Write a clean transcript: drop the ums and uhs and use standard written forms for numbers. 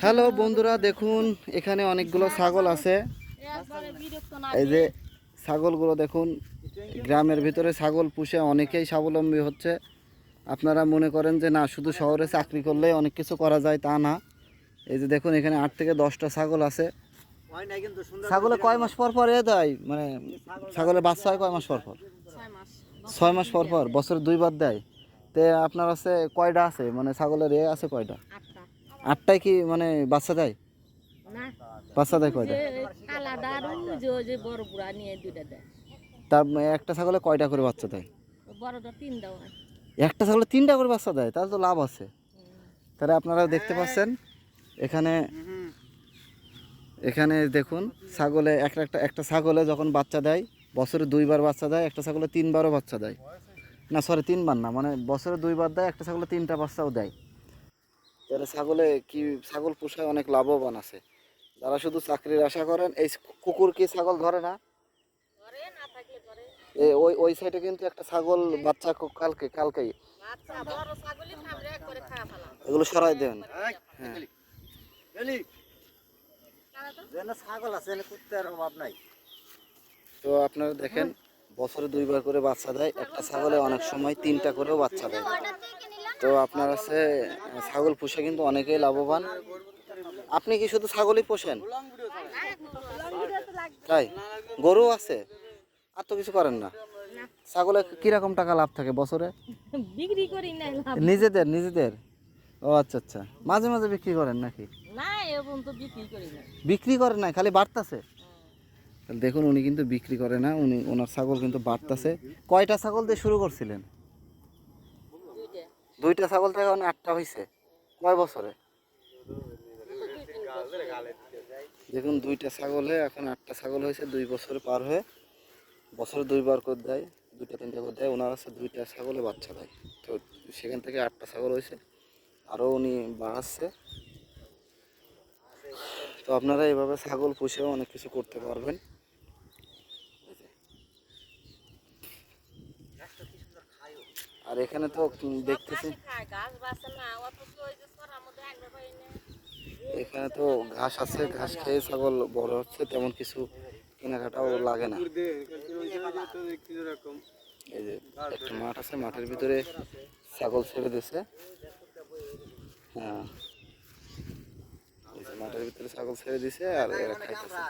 Hello বন্ধুরা, দেখুন এখানে অনেকগুলো ছাগল আছে। এই যে ছাগলগুলো দেখুন, গ্রামের ভিতরে ছাগল পুষে অনেকেই স্বাবলম্বী হচ্ছে। আপনারা মনে করেন যে না, শুধু শহরে চাকরি করলেই অনেক কিছু করা যায়, তা না। এই যে দেখুন, এখানে 8 থেকে 10টা ছাগল আছে। ছাগলে কয় মাস পর পর দেয়, মানে ছাগলের বাচ্চা হয় কয় মাস পর পর? 6 মাস পর পর, বছরে 2 বার দেয়। তে আপনার আছে কয়টা আছে, মানে ছাগলের আছে কয়টা? 8টায় কি মানে বাচ্চা দেয়? বাচ্চা দেয় কয়টা? তার একটা ছাগলে কয়টা করে বাচ্চা দেয়? একটা ছাগলে 3টা করে বাচ্চা দেয়, তাহলে তো লাভ আছে। তাহলে আপনারা দেখতে পাচ্ছেন এখানে এখানে দেখুন, ছাগলে একটা ছাগলে যখন বাচ্চা দেয়, বছরে 2বার বাচ্চা দেয়। একটা ছাগলে 3বারও বাচ্চা দেয়, না সরি 3বার না, মানে বছরে 2বার দেয়। একটা ছাগলে 3টা বাচ্চাও দেয়। তাহলে ছাগল পোষায় অনেক লাভবান আছে। যারা শুধু চাকরির আশা করেন, এই কুকুর কি ছাগল ধরে না? ওই সাইডে কিন্তু একটা ছাগল বাচ্চা কালকেই এগুলো সরাই দেন। হ্যাঁ, ছাগল আছে, কুত্তার অভাব নাই। তো আপনারা দেখেন, বছরে 2বার করে বাচ্চা দেয়। একটা ছাগলে অনেক সময় 3টা করেও বাচ্চা দেয়। তো আপনার আছে ছাগল পুষে কিন্তু অনেকেই লাভবান। আপনি কি শুধু ছাগলই পোষেন? তাই? গরু আছে? আর তো কিছু করেন না? ছাগলে কিরকম টাকা লাভ থাকে বছরে? বিক্রি করি না, নিজেদের। ও আচ্ছা আচ্ছা, মাঝে মাঝে বিক্রি করেন নাকি? না, এখন তো বিক্রি করেন না, খালি বাড়তাছে। দেখুন, উনি কিন্তু বিক্রি করে না, ওনার ছাগল কিন্তু বাড়তাছে। কয়টা ছাগল দিয়ে শুরু করছিলেন? 2টা ছাগল থেকে এখন 8টা হয়েছে। কয় বছরে? দেখুন, 2টা ছাগলে এখন 8টা ছাগল হয়েছে, 2 বছর পার হয়ে। বছরে 2বার করে দেয়, 2টা 3টা করে দেয়। ওনার আছে 2টা ছাগলে বাচ্চা দেয়। তো সেখান থেকে 8টা ছাগল হয়েছে, আরও উনি বাড়াচ্ছে। তো আপনারা এইভাবে ছাগল পুষেও অনেক কিছু করতে পারবেন। আর এখানে তো দেখতেছি, এখানে তো ঘাস আছে, ঘাস খেয়ে ছাগল বড় হচ্ছে, তেমন কিছু কেনাকাটাও লাগে না। এই যে একটা মাঠ আছে, মাঠের ভিতরে ছাগল ছেড়ে দিছে। হ্যাঁ, মাঠের ভিতরে ছাগল ছেড়ে দিছে আর এরা খাইতেছে।